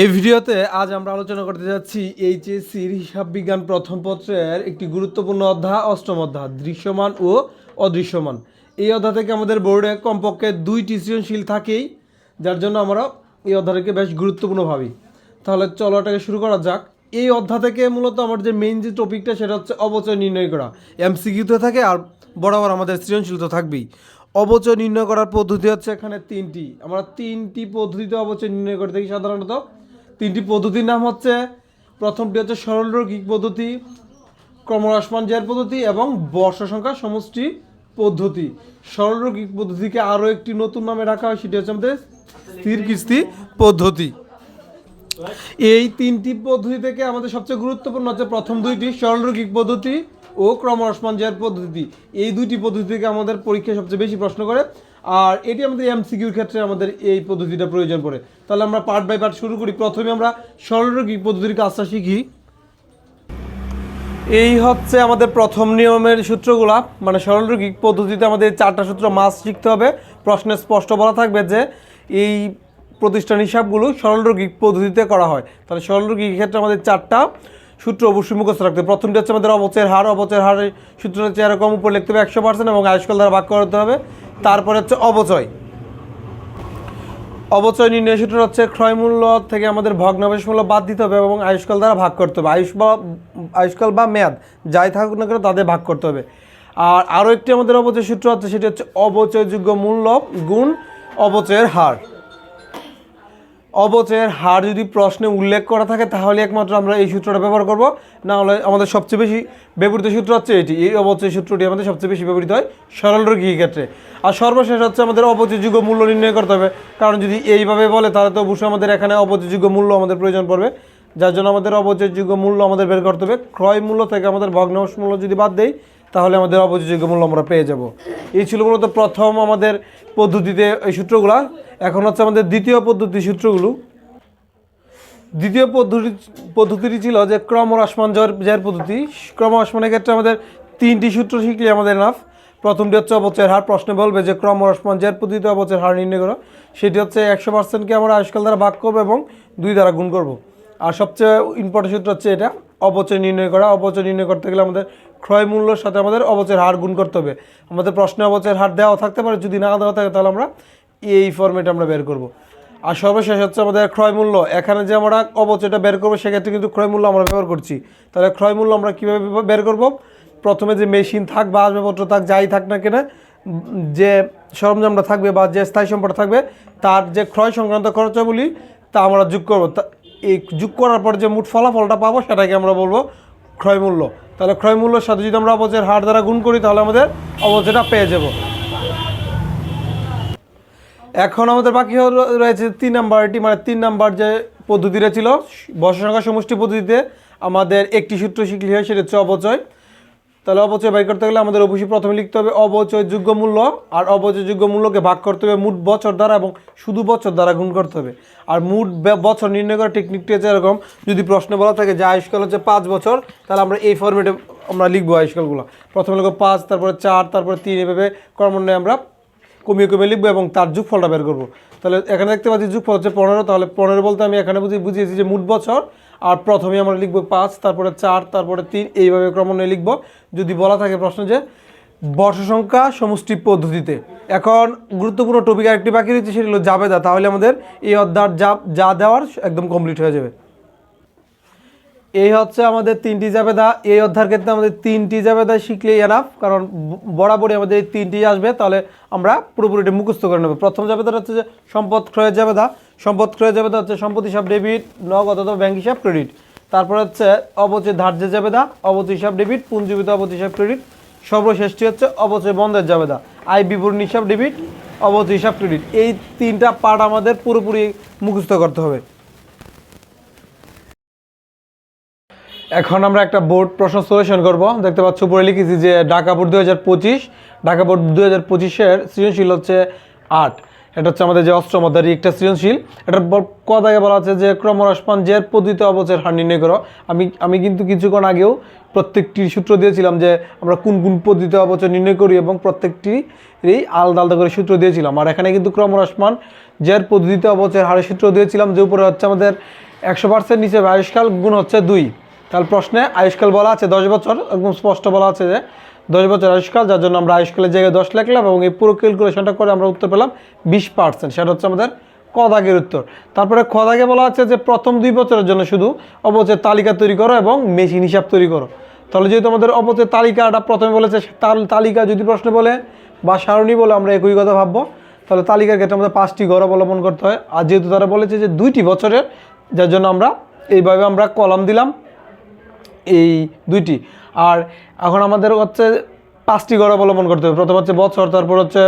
এই ভিডিওতে আজ আমরা আলোচনা করতে যাচ্ছি এইচএসসির হিসাব বিজ্ঞান প্রথম পত্রের একটি গুরুত্বপূর্ণ অধ্যায় অষ্টম অধ্যায় দৃশ্যমান ও অদৃশ্যমান। এই অধ্যায় থেকে আমাদের বোর্ডে কমপক্ষে 2টি সৃজনশীল থাকেই, যার জন্য আমরা এই অধ্যায়কে বেশ গুরুত্বপূর্ণ ভাবি। তাহলে চলো এটাকে শুরু করা যাক। এই অধ্যায় থেকে মূলত আমার যে মেইন যে টপিকটা সেটা হচ্ছে অবচয় নির্ণয় করা। এমসিকিউতে থাকে আর বরাবর আমাদের সৃজনশীল তো থাকবেই। অবচয় নির্ণয় করার পদ্ধতি হচ্ছে এখানে তিনটি। আমরা তিনটি পদ্ধতিতে অবচয় নির্ণয় করে থাকি সাধারণত। তিনটি পদ্ধতির নাম হচ্ছে, প্রথমটি হচ্ছে সরলরৈখিক পদ্ধতি, ক্রমহ্রাসমান জের পদ্ধতি এবং বর্ষ সংখ্যা সমষ্টি পদ্ধতি। সরলরৈখিক পদ্ধতিকে আরও একটি নতুন নামে রাখা হয়, সেটি হচ্ছে আমাদের স্থির কিস্তি পদ্ধতি। এই তিনটি পদ্ধতি থেকে আমাদের সবচেয়ে গুরুত্বপূর্ণ হচ্ছে প্রথম দুইটি, সরলরৈখিক পদ্ধতি ও ক্রমহ্রাসমান জের পদ্ধতি। এই দুইটি পদ্ধতি থেকে আমাদের পরীক্ষায় সবচেয়ে বেশি প্রশ্ন করে, আর এটি আমাদের এমসিকিউর ক্ষেত্রে আমাদের এই পদ্ধতিটা প্রয়োজন পড়ে। তাহলে আমরা পার্ট বাই পার্ট শুরু করি। প্রথমে আমরা সরলরৈখিক পদ্ধতির কাজটা শিখি। এই হচ্ছে আমাদের প্রথম নিয়মের সূত্রগুলা। মানে সরলরৈখিক পদ্ধতিতে আমাদের 4টা সূত্র মাস্ট শিখতে হবে। প্রশ্নে স্পষ্ট বলা থাকবে যে এই প্রতিষ্ঠান হিসাবগুলো সরলরৈখিক পদ্ধতিতে করা হয়। তাহলে সরলরৈখিক ক্ষেত্রে আমাদের 4টা সূত্র অবশ্যই মুখস্থ রাখতে হবে। প্রথমটি হচ্ছে আমাদের অবচয়ের হার। অবচয়ের হারের সূত্র হচ্ছে এরকম, উপর লিখতে হবে 100% এবং আয়ুষ্কাল দ্বারা ভাগ করতে হবে। তারপরে হচ্ছে অবচয়। অবচয় নির্ণয় সূত্র হচ্ছে ক্রয় মূল্য থেকে আমাদের ভগ্নাংশ মূল্য বাদ দিতে হবে এবং আয়ুষ্কাল দ্বারা ভাগ করতে হবে। আয়ুষ্কাল বা মেয়াদ যাই থাকুক না কেন তাদের ভাগ করতে হবে। আর আরও একটি আমাদের অবচয় সূত্র হচ্ছে, সেটি হচ্ছে অবচয়যোগ্য মূল্য গুণ অবচয়ের হার। অবচয়ের হার যদি প্রশ্নে উল্লেখ করা থাকে তাহলে একমাত্র আমরা এই সূত্রটা ব্যবহার করব, না হলে আমাদের সবচেয়ে বেশি ব্যবহৃত সূত্র হচ্ছে এটি। এই অবচয় সূত্রটি আমাদের সবচেয়ে বেশি ব্যবহৃত হয় সরলরৈখিক ক্ষেত্রে। আর সর্বশেষ হচ্ছে আমাদের অবচয়যোগ্য মূল্য নির্ণয় করতে হবে, কারণ যদি এইভাবে বলে তাহলে তো অবশ্যই আমাদের এখানে অবচয়যোগ্য মূল্য আমাদের প্রয়োজন পড়বে, যার জন্য আমাদের অবচয়যোগ্য মূল্য আমাদের বের করতে হবে। ক্রয় মূল্য থেকে আমাদের ভগ্নাংশ মূল্য যদি বাদ দেই তাহলে আমাদের অবচয়যোগ্য মূল্য আমরা পেয়ে যাব। এই ছিল মূলত প্রথম আমাদের পদ্ধতিতে এই সূত্রগুলা। এখন হচ্ছে আমাদের দ্বিতীয় পদ্ধতির সূত্রগুলো। দ্বিতীয় পদ্ধতিটি ছিল যে ক্রমহ্রাসমান জের পদ্ধতি। ক্রমহ্রাসমানের ক্ষেত্রে আমাদের 3টি সূত্র শিখলে আমাদের নাফ। প্রথমটি হচ্ছে অবচয়ের হার। প্রশ্নে বলবে যে ক্রমহ্রাসমান জের পদ্ধতিতে অবচয়ের হার নির্ণয় করো। সেটি হচ্ছে 100%কে আমরা আয়ুষ্কাল দ্বারা ভাগ করবো এবং 2 দ্বারা গুণ করব। আর সবচেয়ে ইম্পর্টেন্ট সূত্র হচ্ছে এটা, অবচয় নির্ণয় করা। অবচয় নির্ণয় করতে গেলে আমাদের ক্রয় মূল্যের সাথে আমাদের অবচয়ের হার গুণ করতে হবে। আমাদের প্রশ্নে অবচয়ের হার দেওয়া থাকতে পারে, যদি না দেওয়া থাকে তাহলে আমরা এই ফর্মেটে আমরা বের করব। আর সর্বশেষ হচ্ছে আমাদের ক্রয় মূল্য। এখানে যে আমরা অবচয়টা বের করবো সেক্ষেত্রে কিন্তু ক্রয় মূল্য আমরা ব্যবহার করছি। তাহলে ক্রয় মূল্য আমরা কীভাবে বের করব? প্রথমে যে মেশিন থাক বা আসবাবপত্র থাক যাই থাক না কেনা, যে সরঞ্জামটা থাকবে বা যে স্থায়ী সম্পদ থাকবে তার যে ক্রয় সংক্রান্ত খরচাগুলি তা আমরা যোগ করবো। এই যোগ করার পর যে মোট ফলাফলটা পাবো সেটাকে আমরা বলবো ক্রয় মূল্য। তাহলে ক্রয় মূল্যের সাথে যদি আমরা অবচয়ের হার দ্বারা গুণ করি তাহলে আমাদের অবচয়টা পেয়ে যাব। এখন আমাদের বাকি রয়েছে 3 নাম্বারটি, মানে 3 নাম্বার যে পদ্ধতিটা ছিল বর্ষ সংখ্যা সমষ্টি পদ্ধতিতে আমাদের একটি সূত্র শিখলে হয়, সেটা হচ্ছে অবচয়। তাহলে অবচয় বের করতে গেলে আমাদের অবশ্যই প্রথমে লিখতে হবে অবচয়যোগ্য মূল্য, আর অবচয়যোগ্য মূল্যকে ভাগ করতে হবে মোট বছর দ্বারা এবং শুধু বছর দ্বারা গুণ করতে হবে। আর মোট বছর নির্ণয় করার টেকনিকটি হচ্ছে এরকম, যদি প্রশ্নে বলা থাকে যে আয়ুষ্কাল হচ্ছে 5 বছর, তাহলে আমরা এই ফর্মেটে আমরা লিখবো আয়ুষ্কালগুলো। প্রথমে লিখবো 5, তারপরে 4, তারপরে 3, এভাবে ক্রমান্বয়ে আমরা কমিয়ে কমিয়ে লিখবো এবং তার যোগফলটা বের করবো। তাহলে এখানে দেখতে পাচ্ছি যোগফল হচ্ছে 15। তাহলে 15 বলতে আমি এখানে বুঝিয়েছি যে মোট বছর। আর প্রথমে আমরা লিখবো 5, তারপরে 4, তারপরে 3, এইভাবে ক্রমান্বয়ে লিখবো। যদি বলা থাকে প্রশ্ন যে বর্ষ সংখ্যা সমষ্টি পদ্ধতিতে। এখন গুরুত্বপূর্ণ টপিক আরেকটি বাকি রয়েছে, সেটি হলো জাবেদা। তাহলে আমাদের এই অধ্যায় যা দেওয়ার একদম কমপ্লিট হয়ে যাবে। এই হচ্ছে আমাদের 3টি জাবেদা। এই অধ্যায়ের ক্ষেত্রে আমাদের 3টি জাবেদা শিখলেই এনাফ, কারণ বরাবরই আমাদের এই 3টি আসবে। তাহলে আমরা পুরোপুরিটা মুখস্থ করে নেব। প্রথম জাবেদাটা হচ্ছে যে সম্পদ ক্রয়ের জাবেদা। সম্পদ ক্রয়ের জাবেদা হচ্ছে সম্পদ হিসাব ডেবিট, নগদ অথবা ব্যাংক হিসাব ক্রেডিট। তারপর হচ্ছে অবচয় ধার্যের জাবেদা, অবচয় হিসাব ডেবিট, পুঞ্জীবিত অবচয় হিসাব ক্রেডিট। সর্বশেষটি হচ্ছে অবচয় বন্ধের জাবেদা, আয় বিবরণী হিসাব ডেবিট, অবচয় হিসাব ক্রেডিট। এই 3টা পার্ট আমাদের পুরোপুরি মুখস্থ করতে হবে। এখন আমরা একটা বোর্ড প্রশ্ন সলিউশন করব। দেখতে পাচ্ছ উপরে লিখেছি যে ঢাকা বোর্ড 2025, ঢাকা বোর্ড 2025-এর সৃজনশীল হচ্ছে 8। এটা হচ্ছে আমাদের যে অষ্টম অধ্যায় একটা সৃজনশীল। এটার ক দাগে বলা আছে যে ক্রমহ্রাসমান জের পদ্ধতিতে অবচয়ের হার নির্ণয় করো। আমি কিন্তু কিছুক্ষণ আগেও প্রত্যেকটি সূত্র দিয়েছিলাম যে আমরা কোন কোন পদ্ধতিতে অবচয় নির্ণয় করি এবং প্রত্যেকটিরই আলাদা আলাদা করে সূত্র দিয়েছিলাম। আর এখানে কিন্তু ক্রমহ্রাসমান জের পদ্ধতিতে অবচয়ের হারের সূত্র দিয়েছিলাম, যে উপরে হচ্ছে আমাদের 100%, নিচে আয়ুষ্কাল গুণ হচ্ছে 2। তাহলে প্রশ্নে আয়ুষ্কাল বলা আছে 10 বছর, একদম স্পষ্ট বলা আছে যে 10 বছর আয়ুষ্কাল, যার জন্য আমরা আয়ুষ্কালের জায়গায় 10 লিখলাম এবং এই পুরো ক্যালকুলেশনটা করে আমরা উত্তর পেলাম 20%। সেটা হচ্ছে আমাদের ক দাগের উত্তর। তারপরে খ দাগে বলা আছে যে প্রথম 2 বছরের জন্য শুধু অবচয়ের তালিকা তৈরি করো এবং মেশিন হিসাব তৈরি করো। তাহলে যেহেতু আমাদের অবচয়ের তালিকাটা প্রথমে বলেছে, তালিকা যদি প্রশ্ন বলে বা সারণী বলে আমরা একই কথা ভাববো। তাহলে তালিকার ক্ষেত্রে আমাদের 5টি ঘর অবলম্বন করতে হয়। আর যেহেতু তারা বলেছে যে 2টি বছরের, যার জন্য আমরা এইভাবে আমরা কলাম দিলাম এই 2টি। আর এখন আমাদের হচ্ছে 5টি ঘর অবলম্বন করতে হবে। প্রথম হচ্ছে বছর, তারপর হচ্ছে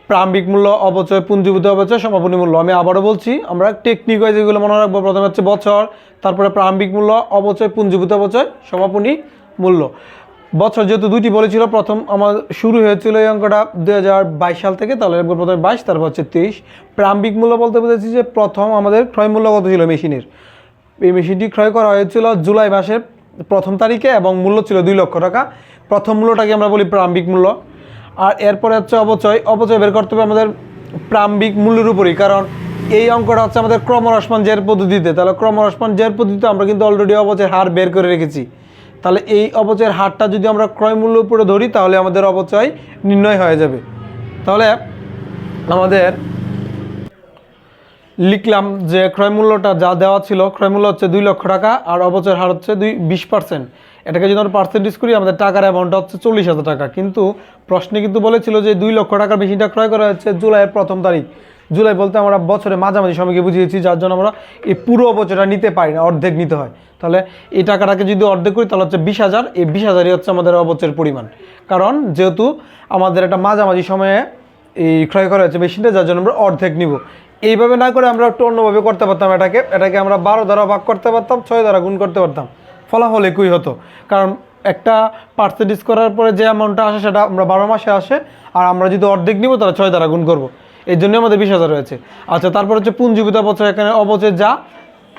প্রারম্ভিক মূল্য, অবচয়, পুঞ্জীভূত অবচয়, সমাপনী মূল্য। আমি আবারও বলছি, আমরা টেকনিক ওয়াইজ এগুলো মনে রাখবো। প্রথমে হচ্ছে বছর, তারপরে প্রারম্ভিক মূল্য, অবচয়, পুঞ্জীভূত অবচয়, সমাপনী মূল্য। বছর যেহেতু 2টি বলেছিল, প্রথম আমার শুরু হয়েছিল এই অঙ্কটা 2022 সাল থেকে, তাহলে প্রথমে 22, তারপর হচ্ছে 23। প্রারম্ভিক মূল্য বলতে বুঝেছি যে প্রথম আমাদের ক্রয় মূল্য কত ছিল মেশিনের। এই মেশিনটি ক্রয় করা হয়েছিল জুলাই মাসের 1ম তারিখে এবং মূল্য ছিল 2 লক্ষ টাকা। প্রথম মূল্যটাকে আমরা বলি প্রারম্ভিক মূল্য। আর এরপরে হচ্ছে অবচয় বের করতে হবে আমাদের প্রারম্ভিক মূল্যের উপরই, কারণ এই অঙ্কটা হচ্ছে আমাদের ক্রমহ্রাসমান জের পদ্ধতিতে। তাহলে ক্রমহ্রাসমান জের পদ্ধতিতে আমরা কিন্তু অলরেডি অবচয়ের হার বের করে রেখেছি। তাহলে এই অবচয়ের হারটা যদি আমরা ক্রয় মূল্য উপরে ধরি তাহলে আমাদের অবচয় নির্ণয় হয়ে যাবে। তাহলে আমাদের লিখলাম যে ক্রয় মূল্যটা যা দেওয়া ছিল, ক্রয় মূল্য হচ্ছে 2 লক্ষ টাকা আর অবচয়ের হার হচ্ছে 20%। এটাকে যদি আমরা পার্সেন্টেজ করি আমাদের টাকার অ্যামাউন্টটা হচ্ছে 40,000 টাকা। কিন্তু প্রশ্নে কিন্তু বলেছিল যে 2 লক্ষ টাকার মেশিনটা ক্রয় করা হচ্ছে জুলাইয়ের 1ম তারিখ। জুলাই বলতে আমরা বছরে মাঝামাঝি সময়কে বুঝিয়েছি, যার জন্য আমরা এই পুরো অবচয়টা নিতে পারি না, অর্ধেক নিতে হয়। তাহলে এই টাকাটাকে যদি অর্ধেক করি তাহলে হচ্ছে 20,000। এই 20,000ই হচ্ছে আমাদের অবচয়ের পরিমাণ, কারণ যেহেতু আমাদের একটা মাঝামাঝি সময়ে এই ক্রয় করা হচ্ছে মেশিনটা, যার জন্য আমরা অর্ধেক নিব। এইভাবে না করে আমরা একটু অন্যভাবে করতে পারতাম। এটাকে আমরা 12 দ্বারা ভাগ করতে পারতাম, 6 দ্বারা গুণ করতে পারতাম, ফলাফল একই হতো। কারণ একটা পার্সেন্টেজ করার পরে যে অ্যামাউন্টটা আসে সেটা আমরা 12 মাসে আসে, আর আমরা যদি অর্ধেক নিব তাহলে 6 দ্বারা গুণ করবো। এই জন্য আমাদের 20,000 রয়েছে। আচ্ছা, তারপর হচ্ছে পুঞ্জীভূত অবচয়। এখানে অবচয় যা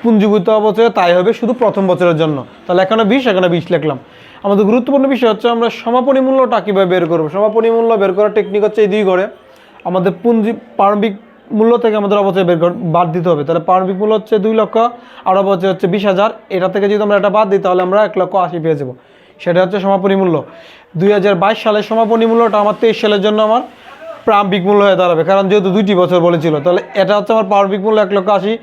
পুঞ্জীভূত অবচয় তাই হবে শুধু প্রথম বছরের জন্য। তাহলে এখানে 20, এখানে 20 লিখলাম। আমাদের গুরুত্বপূর্ণ বিষয় হচ্ছে আমরা সমাপনী মূল্যটা কীভাবে বের করবো। সমাপনী মূল্য বের করার টেকনিক হচ্ছে এই 2 ঘরে। আমাদের প্রারম্ভিক মূল্য থেকে আমাদের অবচয় বাদ দিতে হবে। তাহলে প্রারম্ভিক মূল্য হচ্ছে 2 লক্ষ আর অবচয় হচ্ছে 20,000। এটা থেকে যদি আমরা এটা বাদ দিই তাহলে আমরা 1,80,000 পেয়ে যাবো। সেটা হচ্ছে সমাপনী মূল্য। 2022 সালের সমাপনী মূল্যটা আমার 23 সালের জন্য আমার প্রারম্ভিক মূল্য হয়ে দাঁড়াবে, কারণ যেহেতু 2টি বছর বলেছিল। তাহলে এটা হচ্ছে আমার প্রারম্ভিক মূল্য 1,80,000।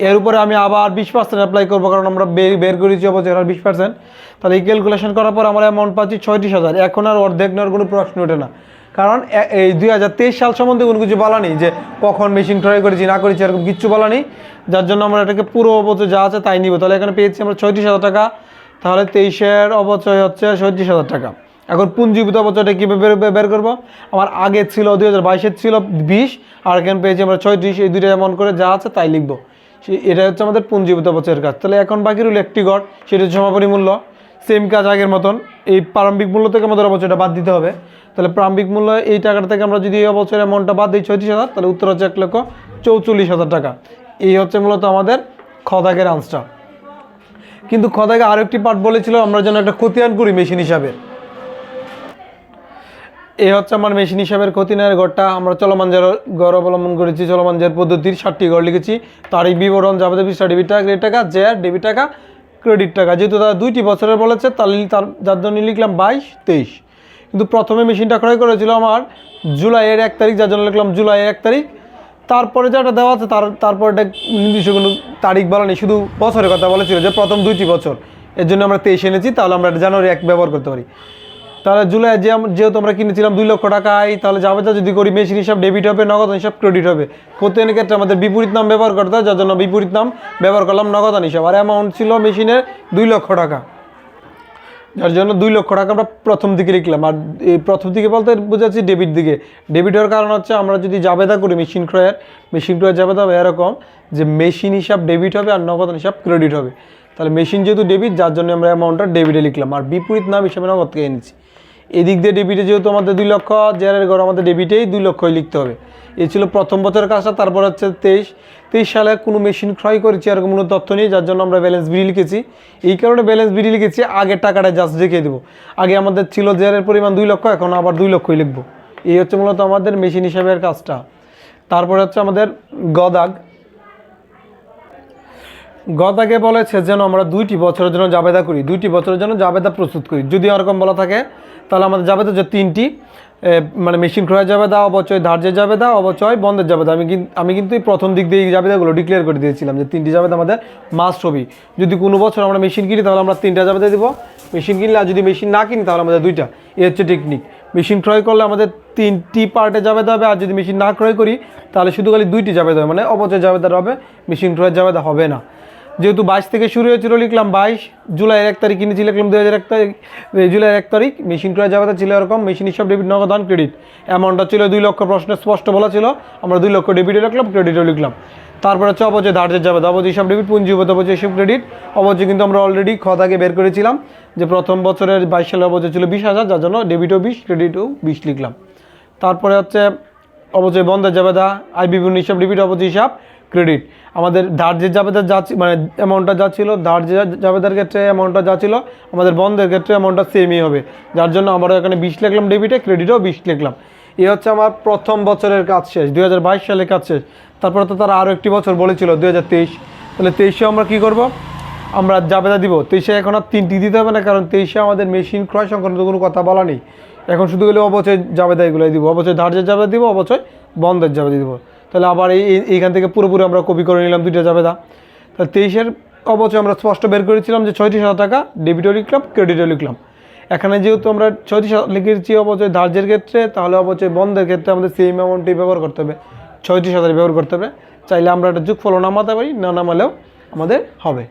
এর উপরে আমি আবার 20% অ্যাপ্লাই করবো, কারণ আমরা বের করেছি অবচয় আর 20%। তাহলে এই ক্যালকুলেশন করার পর আমরা অ্যামাউন্ট পাচ্ছি 36,000। এখন আর অর্ধেক নেওয়ার কোনো প্রশ্ন ওঠে না, কারণ এই 2023 সাল সম্বন্ধে কোনো কিছু বলা নেই যে কখন মেশিন ক্রয় করেছি না করেছি, এরকম কিচ্ছু বলা নেই। যার জন্য আমরা এটাকে পুরো অবচয় যা আছে তাই নিব। তাহলে এখানে পেয়েছি আমরা 36,000 টাকা। তাহলে 23-এর অবচয় হচ্ছে 37,000 টাকা। এখন পুঞ্জীভূত অবচয়টা কীভাবে বের করবো? আমার আগে ছিল 2022-এর ছিল 20, আর এখানে পেয়েছি আমরা 36। এই দুইটা এমন করে যা আছে তাই লিখবো। এটা হচ্ছে আমাদের পুঞ্জীভূত অবচয়ের কাজ। তাহলে এখন বাকি রইল একটি ঘর, সেটা হচ্ছে সমাপনী মূল্য। সেম কাজ আগের মতন, এই প্রারম্ভিক মূল্য থেকে আমাদের অবচয়টা বাদ দিতে হবে। তাহলে প্রারম্ভিক মূল্য এই টাকাটা থেকে আমরা যদি এই অবচয়ের অ্যামাউন্টটা বাদ দিই 36,000, তাহলে উত্তর হচ্ছে 1,44,000 টাকা। এই হচ্ছে মূলত আমাদের খ দাগের আনসার। কিন্তু খ দাগে আরও একটি পার্ট বলেছিল আমরা যেন একটা খতিয়ান করি মেশিন হিসাবে। এই হচ্ছে আমার মেশিন হিসাবের খতিয়ানের ঘরটা। আমরা চলমান ঘর অবলম্বন করেছি, চলমান জের পদ্ধতির 7টি ঘর লিখেছি। তারিখ বিবরণ, যাবতীয় বিষয়, ডেবিট টাকা, ক্রেডিট টাকা, জের ডেবিট টাকা, ক্রেডিট টাকা। যেহেতু তারা 2টি বছরের বলেছে তাহলে যার জন্য লিখলাম 22, 23। কিন্তু প্রথমে মেশিনটা ক্রয় করেছিল আমার জুলাইয়ের 1 তারিখ, যার জন্য লিখলাম জুলাইয়ের 1 তারিখ। তারপরে যেটা দেওয়া আছে তারপর এটা নির্দিষ্ট কোনো তারিখ বলা নেই, শুধু বছরের কথা বলেছিল যে প্রথম 2টি বছর। এর জন্য আমরা 23 এনেছি, তাহলে আমরা জানুয়ারি 1 ব্যবহার করতে পারি। তাহলে জুলাই যেহেতু আমরা কিনেছিলাম 2 লক্ষ টাকায়, তাহলে যাবে যদি করি মেশিন হিসাব ডেবিট হবে, নগদান হিসাব ক্রেডিট হবে। খতিয়ানের ক্ষেত্রে আমাদের বিপরীত নাম ব্যবহার করতে হয়, যার জন্য বিপরীত নাম ব্যবহার করলাম নগদান হিসাব। আর অ্যামাউন্ট ছিল মেশিনের 2 লক্ষ টাকা, যার জন্য 2 লক্ষ টাকা আমরা প্রথম দিকে লিখলাম। আর এই প্রথম দিকে বলতে বোঝাচ্ছি ডেবিট দিকে। ডেবিট হওয়ার কারণ হচ্ছে আমরা যদি জাবেদা করি মেশিন ক্রয়ের জাবেদা হবে এরকম যে মেশিন হিসাব ডেবিট হবে আর নগদান হিসাব ক্রেডিট হবে। তাহলে মেশিন যেহেতু ডেবিট, যার জন্য আমরা অ্যামাউন্টটা ডেবিটে লিখলাম, আর বিপরীত নাম হিসাবে নগদকে এনেছি। এদিক দিয়ে ডেবিটে যেহেতু আমাদের 2 লক্ষ, জেরের ঘর আমাদের ডেবিটেই 2 লক্ষই লিখতে হবে। এই ছিল প্রথম বছরের কাজটা। তারপর হচ্ছে 23 সালে কোনো মেশিন ক্রয় করেছি এরকম কোনো তথ্য নেই, যার জন্য আমরা ব্যালেন্স বিডি লিখেছি। এই কারণে ব্যালেন্স বিডি লিখেছি, আগের টাকাটা জাস্ট রেখে দেবো। আগে আমাদের ছিল জেরের পরিমাণ 2 লক্ষ, এখন আবার 2 লক্ষই লিখবো। এই হচ্ছে মূলত আমাদের মেশিন হিসাবের কাজটা। তারপরে হচ্ছে আমাদের গদাগে বলেছে যেন আমরা 2টি বছরের জন্য জাবেদা করি, 2টি বছরের জন্য জাবেদা প্রস্তুত করি। যদি এরকম বলা থাকে তাহলে আমাদের জাবেদা যে 3টি, মানে মেশিন ক্রয় জাবেদা, অবচয় ধার্যের জাবেদা, অবচয় বন্ধের জাবেদা। আমি কিন্তু এই প্রথম দিক দিয়ে এই জাবেদাগুলো ডিক্লেয়ার করে দিয়েছিলাম যে 3টি জাবেদা আমাদের মাস্ট হবে। যদি কোনো বছর আমরা মেশিন কিনি তাহলে আমরা 3টা জাবেদা দেবো, মেশিন কিনলে, আর যদি মেশিন না কিনি তাহলে আমাদের 2টা। এই হচ্ছে টেকনিক। মেশিন ক্রয় করলে আমাদের 3টি পার্টে জাবেদা হবে, আর যদি মেশিন না ক্রয় করি তাহলে শুধু খালি 2টি জাবেদা হবে, মানে অবচয় জাবেদার হবে, মেশিন ক্রয় জাবেদা হবে না। যেহেতু 22 থেকে শুরু হয়েছিল লিখলাম 22, জুলাইয়ের 1 তারিখ কিনেছি লিখলাম 2001 তারিখ, জুলাইয়ের 1 তারিখ। মেশিন ক্রয় জাবেদা ছিল এরকম, মেশিন হিসাব ডেবিট, নগদান, ক্রেডিট। অ্যামাউন্টটা ছিল 2 লক্ষ, প্রশ্নে স্পষ্ট বলা ছিল, আমরা 2 লক্ষ ডেবিটে লিখলাম, ক্রেডিটও লিখলাম। তারপর হচ্ছে অবচয় ধার্যের জাবেদা, অবচয় হিসাব ডেবিট, পুঞ্জিগত অবচয় হিসাব ক্রেডিট। অবচয় কিন্তু আমরা অলরেডি থেকে বের করেছিলাম যে প্রথম বছরের 22 সালে অবচয় ছিল 20,000, যার জন্য ডেবিটও 20, ক্রেডিটও 20 লিখলাম। তারপরে হচ্ছে অবচয় বন্ধের জাবেদা, আয় বিভিন্ন হিসাব ডেবিট, অবচয় হিসাব ক্রেডিট। আমাদের ধার্যের জাবেদার যা মানে অ্যামাউন্টটা যা ছিল, ধার্যের জাবেদার ক্ষেত্রে অ্যামাউন্টটা যা ছিল, আমাদের বন্ধের ক্ষেত্রে অ্যামাউন্টটা সেমই হবে, যার জন্য আমরা এখানে 20 লিখলাম ডেবিটে, ক্রেডিটও 20 লিখলাম। এই হচ্ছে আমার প্রথম বছরের কাজ শেষ, 2022 সালে কাজ শেষ। তারপরে তো তারা আরও একটি বছর বলেছিল 2023, তাহলে 23-এ আমরা কী করব, আমরা জাবেদা দিব। 23-এ এখন আর 3টি দিতে হবে না, কারণ 23-এ আমাদের মেশিন ক্রয় সংক্রান্ত কোনো কথা বলা নেই। এখন শুধু গেলে অবচয় জাবেদা এগুলোই দিব, অবচয় ধার্যের জাবেদা দিব, অবচয় বন্ধের জাবেদা দিব। তাহলে আবার এইখান থেকে পুরোপুরি আমরা কপি করে নিলাম 2টা জাবেদা। তাহলে 23-এর অবচয় আমরা স্পষ্ট বের করেছিলাম যে 36,000 টাকা, ডেবিটও লিখলাম, ক্রেডিটও লিখলাম। এখানে যেহেতু আমরা 36,000 লিখেছি অবচয় ধার্যের ক্ষেত্রে, তাহলে অবচয় বন্ধের ক্ষেত্রে আমাদের সেম অ্যামাউন্টই ব্যবহার করতে হবে, 36,000 ব্যবহার করতে হবে। চাইলে আমরা একটা যোগফলও নামাতে পারি, না নামালেও আমাদের হবে।